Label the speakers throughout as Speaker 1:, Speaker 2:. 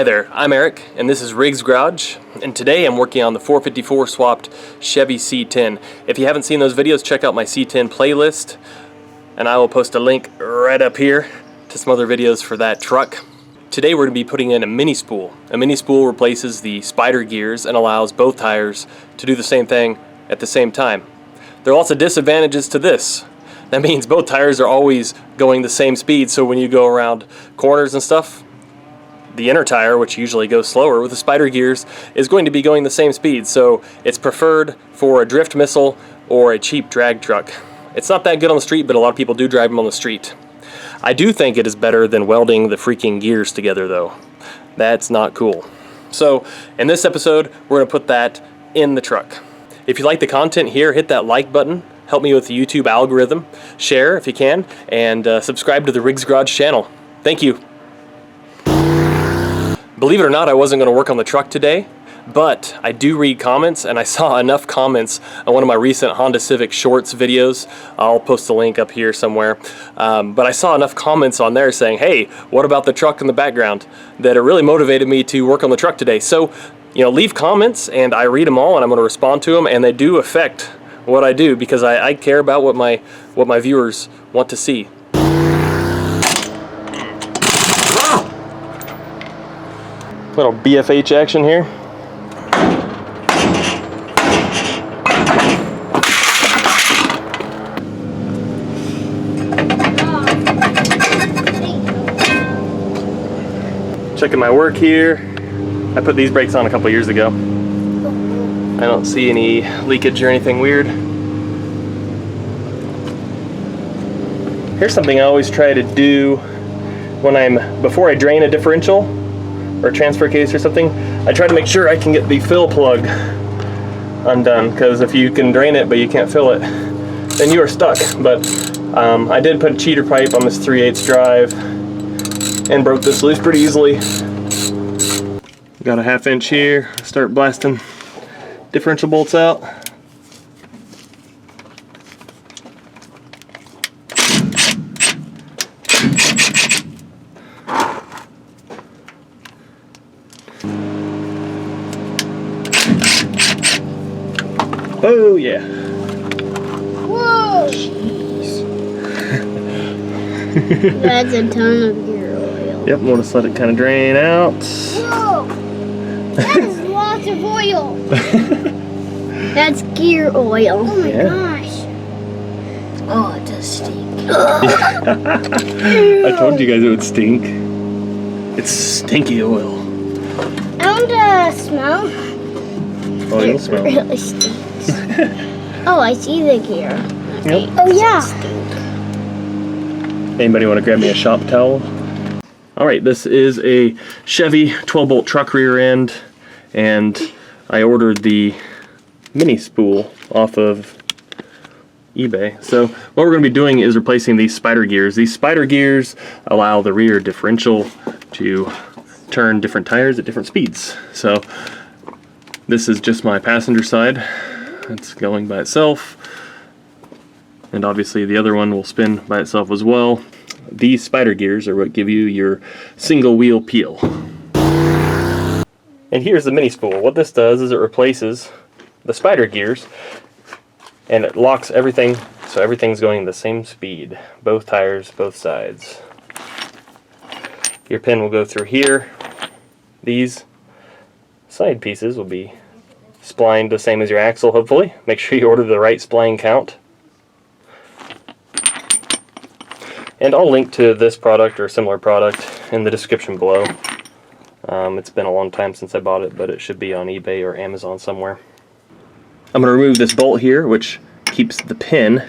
Speaker 1: Hi there, I'm Eric, and this is Riggs Garage, and today I'm working on the 454 swapped Chevy C10. If you haven't seen those videos, check out my C10 playlist, and I will post a link right up here to some other videos for that truck. Today we're going to be putting in a mini spool. A mini spool replaces the spider gears and allows both tires to do the same thing at the same time. There are also disadvantages to this. That means both tires are always going the same speed, so when you go around corners and stuff, the inner tire, which usually goes slower with the spider gears, is going to be going the same speed, so it's preferred for a drift missile or a cheap drag truck. It's not that good on the street, but a lot of people do drive them on the street. I do think it is better than welding the freaking gears together, though. That's not cool. So in this episode, we're going to put that in the truck. If you like the content here, hit that like button. Help me with the YouTube algorithm. Share if you can, and subscribe to the Riggs Garage channel. Thank you. Believe it or not, I wasn't going to work on the truck today, but I do read comments, and I saw enough comments on one of my recent Honda Civic Shorts videos. I'll post a link up here somewhere. But I saw enough comments on there saying, hey, what about the truck in the background? That it really motivated me to work on the truck today. So, you know, leave comments, and I read them all, and I'm going to respond to them, and they do affect what I do because I care about what my viewers want to see. Little BFH action here. Checking my work here. I put these brakes on a couple years ago. I don't see any leakage or anything weird. Here's something I always try to do before I drain a differential or a transfer case or something. I try to make sure I can get the fill plug undone, because if you can drain it but you can't fill it, then you are stuck. But I did put a cheater pipe on this 3/8 drive and broke this loose pretty easily. Got a 1/2 inch here. Start blasting differential bolts out. Oh yeah.
Speaker 2: Whoa! Jeez. That's a ton of gear oil.
Speaker 1: Yep, we'll just let it kind of drain out.
Speaker 2: Whoa! That is lots of oil. That's gear oil. Oh my gosh. Oh, it does stink.
Speaker 1: I told you guys it would stink. It's stinky oil.
Speaker 2: I want to smell.
Speaker 1: Oh, you'll smell.
Speaker 2: It really stinks. Oh, I see the gear.
Speaker 1: Yep.
Speaker 2: Oh yeah.
Speaker 1: Anybody want to grab me a shop towel? Alright, this is a Chevy 12-bolt truck rear end, and I ordered the mini spool off of eBay. So what we're going to be doing is replacing these spider gears. These spider gears allow the rear differential to turn different tires at different speeds. So this is just my passenger side. It's going by itself, and obviously the other one will spin by itself as well. These spider gears are what give you your single wheel peel. And here's the mini spool. What this does is it replaces the spider gears, and it locks everything so everything's going the same speed. Both tires, both sides. Your pin will go through here. These side pieces will be splined the same as your axle, hopefully. Make sure you order the right spline count. And I'll link to this product or a similar product in the description below. It's been a long time since I bought it, but it should be on eBay or Amazon somewhere. I'm going to remove this bolt here, which keeps the pin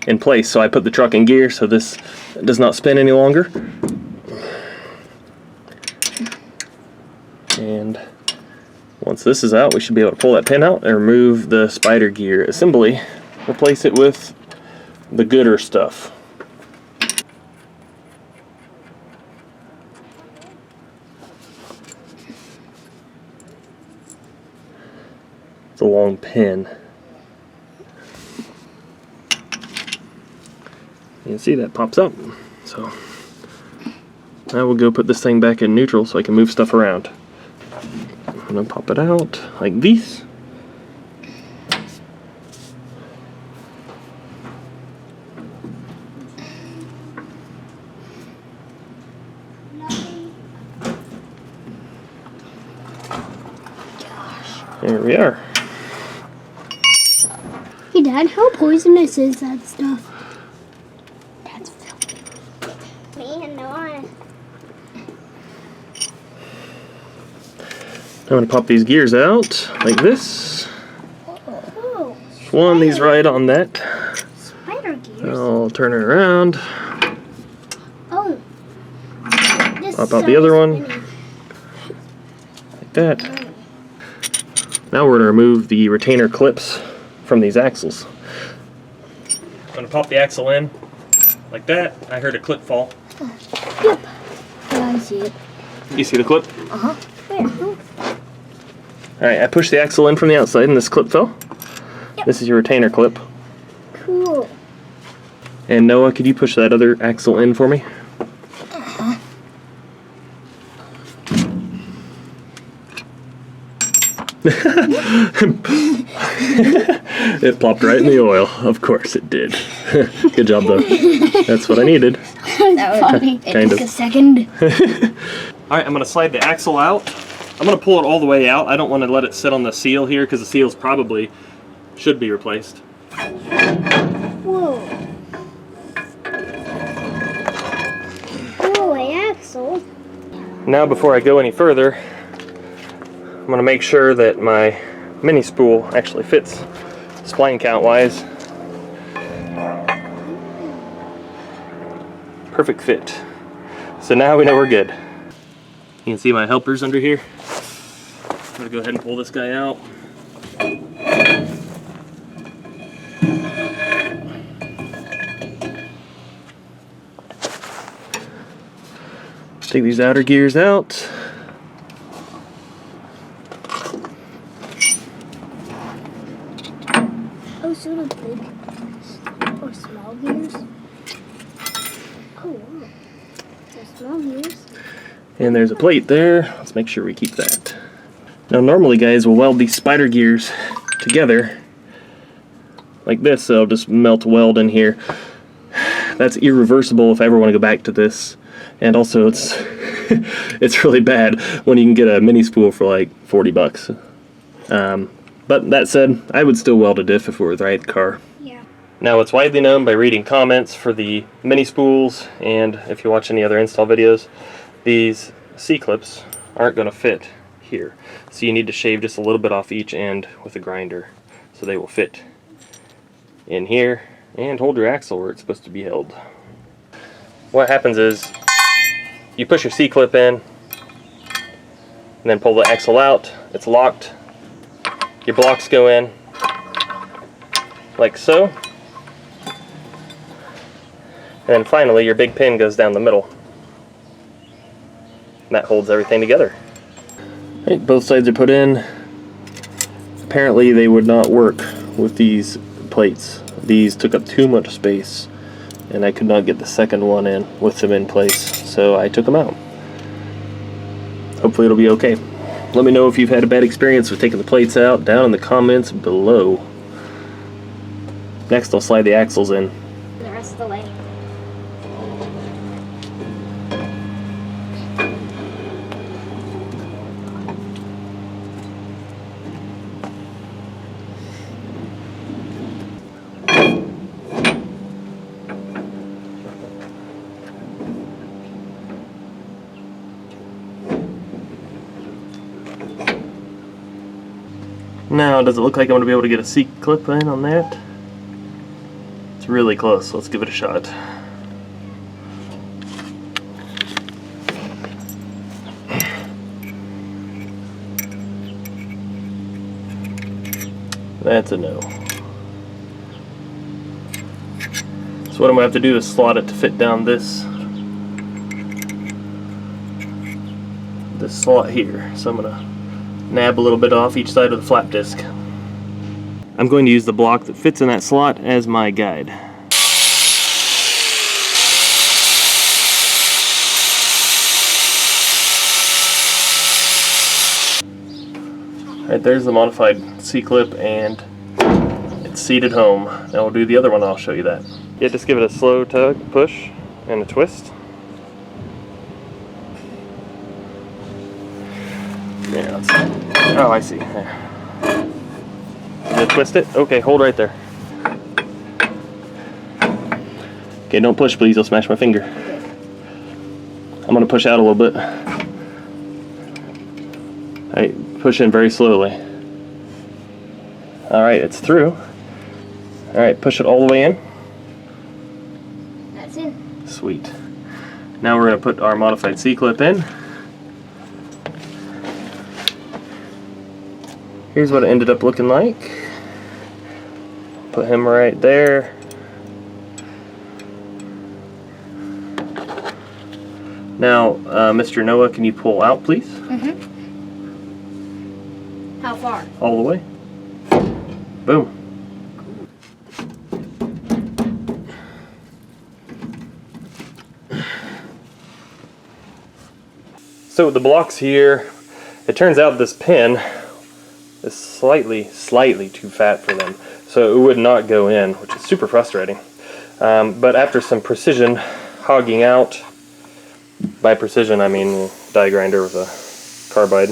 Speaker 1: in place. So I put the truck in gear so this does not spin any longer. And once this is out, we should be able to pull that pin out and remove the spider gear assembly. Replace it with the gooder stuff. It's a long pin. You can see that pops up. So I will go put this thing back in neutral so I can move stuff around. I'm gonna pop it out like this. There we are.
Speaker 2: Hey Dad, how poisonous is that stuff? That's filthy. Man, no.
Speaker 1: I'm going to pop these gears out like this.
Speaker 2: Oh,
Speaker 1: One, these right on that.
Speaker 2: spider gears.
Speaker 1: I'll turn it around.
Speaker 2: Oh. This
Speaker 1: Pop out the other one.
Speaker 2: spinning.
Speaker 1: Like that. Now we're going to remove the retainer clips from these axles. I'm going to pop the axle in like that. I heard a clip fall.
Speaker 2: Yep. Yeah, I see it.
Speaker 1: You see the clip?
Speaker 2: Uh-huh. Where?
Speaker 1: Alright, I pushed the axle in from the outside and this clip fell.
Speaker 2: Yep.
Speaker 1: This is your retainer clip.
Speaker 2: Cool.
Speaker 1: And Noah, could you push that other axle in for me?
Speaker 2: Uh-huh.
Speaker 1: It plopped right in the oil. Of course it did. Good job though. That's what I needed.
Speaker 2: That was funny. It
Speaker 1: Kind
Speaker 2: took
Speaker 1: of.
Speaker 2: a second.
Speaker 1: Alright, I'm going to slide the axle out. I'm going to pull it all the way out. I don't want to let it sit on the seal here because the seals probably should be replaced.
Speaker 2: Whoa. Go away, Axel.
Speaker 1: Now before I go any further, I'm going to make sure that my mini spool actually fits spline count wise. Perfect fit. So now we know we're good. You can see my helpers under here. I'm going to go ahead and pull this guy out. Take these outer gears out.
Speaker 2: Oh, so the big or small gears? Oh, wow. The small gears.
Speaker 1: And there's a plate there. Let's make sure we keep that. Now normally guys will weld these spider gears together like this, so I'll just melt weld in here. That's irreversible if I ever want to go back to this. And also it's it's really bad when you can get a mini spool for like 40 bucks. But that said, I would still weld a diff if it were the right car.
Speaker 2: Yeah.
Speaker 1: Now it's widely known by reading comments for the mini spools, and if you watch any other install videos, these C-clips aren't going to fit here. So you need to shave just a little bit off each end with a grinder so they will fit in here and hold your axle where it's supposed to be held. What happens is you push your C-clip in and then pull the axle out. It's locked. Your blocks go in like so. And then finally your big pin goes down the middle. And that holds everything together. Right, both sides are put in. Apparently they would not work with these plates. These took up too much space and I could not get the second one in with them in place, so I took them out. Hopefully it'll be okay. Let me know if you've had a bad experience with taking the plates out down in the comments below. Next I'll slide the axles in.
Speaker 2: The rest of the way.
Speaker 1: Now, does it look like I'm going to be able to get a C-clip in on that? It's really close, so let's give it a shot. That's a no. So what I'm going to have to do is slot it to fit down this slot here. So I'm going to nab a little bit off each side of the flap disc. I'm going to use the block that fits in that slot as my guide. Right there's the modified C-clip, and it's seated home. Now we'll do the other one, I'll show you that. Yeah, just give it a slow tug, push, and a twist. Yeah, oh, I see. There. You gonna twist it? Okay, hold right there. Okay, don't push, please. You'll smash my finger. I'm gonna push out a little bit. Alright, push in very slowly. Alright, it's through. Alright, push it all the way in.
Speaker 2: That's in.
Speaker 1: Sweet. Now we're gonna put our modified C-clip in. Here's what it ended up looking like. Put him right there. Now, Mr. Noah, can you pull out, please?
Speaker 2: Mm-hmm. How far?
Speaker 1: All the way. Boom. So with the blocks here, it turns out this pin is slightly too fat for them, so it would not go in, which is super frustrating. But after some precision hogging out, by precision I mean die grinder with a carbide,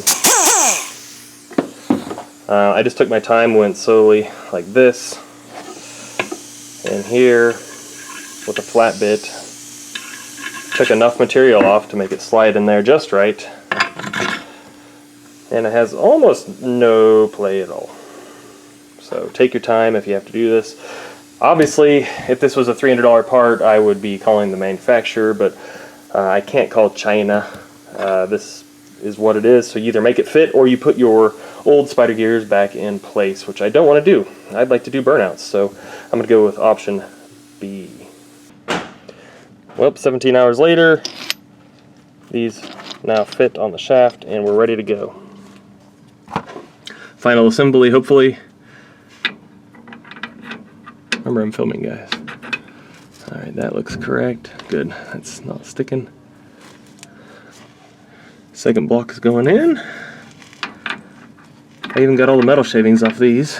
Speaker 1: I just took my time, went slowly like this, and here with a flat bit, took enough material off to make it slide in there just right. And it has almost no play at all. So take your time if you have to do this. Obviously, if this was a $300 part, I would be calling the manufacturer, but I can't call China. This is what it is, so you either make it fit or you put your old spider gears back in place, which I don't want to do. I'd like to do burnouts, so I'm going to go with option B. Well, 17 hours later, these now fit on the shaft and we're ready to go. Final assembly, hopefully. Remember, I'm filming, guys. Alright, that looks correct. Good, that's not sticking. Second block is going in. I even got all the metal shavings off these.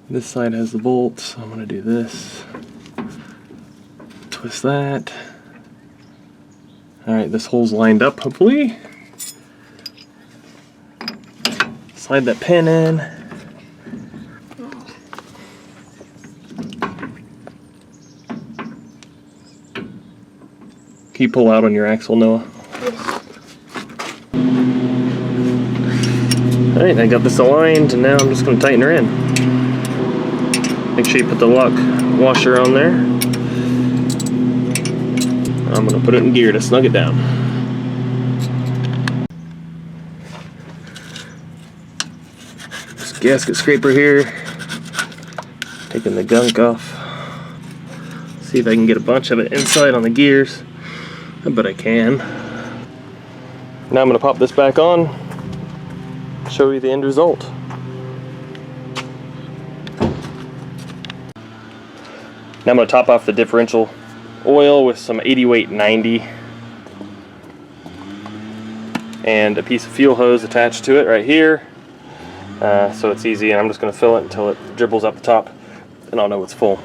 Speaker 1: This side has the bolts, so I'm going to do this. Twist that. Alright, this hole's lined up, hopefully. Slide that pin in. Can you pull out on your axle, Noah?
Speaker 2: Yes.
Speaker 1: Alright, I got this aligned, and now I'm just going to tighten her in. Make sure you put the lock washer on there. I'm going to put it in gear to snug it down. This gasket scraper here. Taking the gunk off. See if I can get a bunch of it inside on the gears. I bet I can. Now I'm going to pop this back on. Show you the end result. Now I'm going to top off the differential oil with some 80 weight 90 and a piece of fuel hose attached to it right here, so it's easy, and I'm just going to fill it until it dribbles up the top and I'll know it's full.